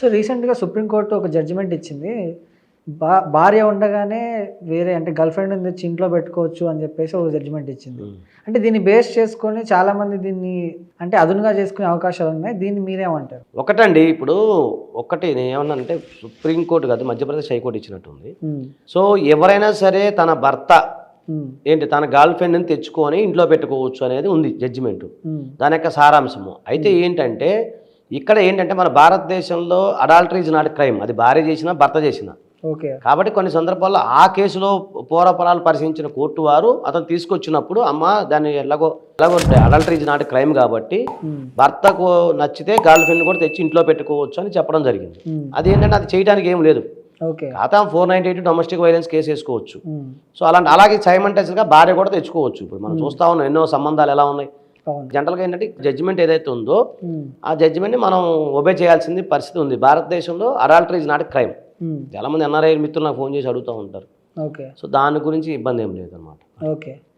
So రీసెంట్‌గా supreme court ఒక judgement ఇచ్చింది. భార్య ఉండగానే వేరే అంటే గర్ల్ ఫ్రెండ్‌ని తెచ్చి ఇంట్లో పెట్టుకోవచ్చు అని చెప్పేసి ఒక జడ్జిమెంట్ ఇచ్చింది. అంటే దీన్ని బేస్ చేసుకొని చాలామంది దీన్ని అంటే అదునుగా చేసుకునే అవకాశాలు ఉన్నాయి. దీన్ని మీరేమంటారు? ఒకటండి ఇప్పుడు ఒకటి నేనేమన్నానంటే సుప్రీంకోర్టు కాదు మధ్యప్రదేశ్ హైకోర్టు ఇచ్చినట్టుంది. సో ఎవరైనా సరే తన భర్త ఏంటి తన గర్ల్ ఫ్రెండ్ని తెచ్చుకొని ఇంట్లో పెట్టుకోవచ్చు అనేది ఉంది జడ్జిమెంట్. దాని యొక్క సారాంశము అయితే ఏంటంటే ఇక్కడ ఏంటంటే మన భారతదేశంలో అడాల్టరీ ఇస్ నాట్ క్రైమ్. అది భార్య చేసినా భర్త చేసినా. ఓకే. కాబట్టి కొన్ని సందర్భాల్లో ఆ కేసులో పూర్వపరాలు పరిశీలించిన కోర్టు వారు అతను తీసుకొచ్చినప్పుడు అమ్మ దాన్ని ఎలాగో అడల్టరీ ఇస్ నాట్ క్రైమ్ కాబట్టి భర్తకు నచ్చితే గర్ల్ ఫ్రెండ్ కూడా తెచ్చి ఇంట్లో పెట్టుకోవచ్చు అని చెప్పడం జరిగింది. అది ఏంటంటే అది చేయడానికి ఏం లేదు. ఖాతా 498 డొమెస్టిక్ వైలెన్స్ కేసు వేసుకోవచ్చు. సో అలాగే సైమల్టేనియస్‌గా భార్య కూడా తెచ్చుకోవచ్చు. ఇప్పుడు మనం చూస్తా ఉన్నాం ఎన్నో సంబంధాలు ఎలా ఉన్నాయి. జనరల్గా ఏంటంటే జడ్జిమెంట్ ఏదైతే ఉందో ఆ జడ్జిమెంట్ని మనం ఒబే చేయాల్సింది పరిస్థితి ఉంది. భారతదేశంలో అడల్టరీ ఇస్ నాట్ క్రైమ్. చాలా మంది ఎన్ఆర్ఐ మిత్రులు నాకు ఫోన్ చేసి అడుగుతూ ఉంటారు. సో దాని గురించి ఇబ్బంది ఏం లేదన్నమాట. ఓకే.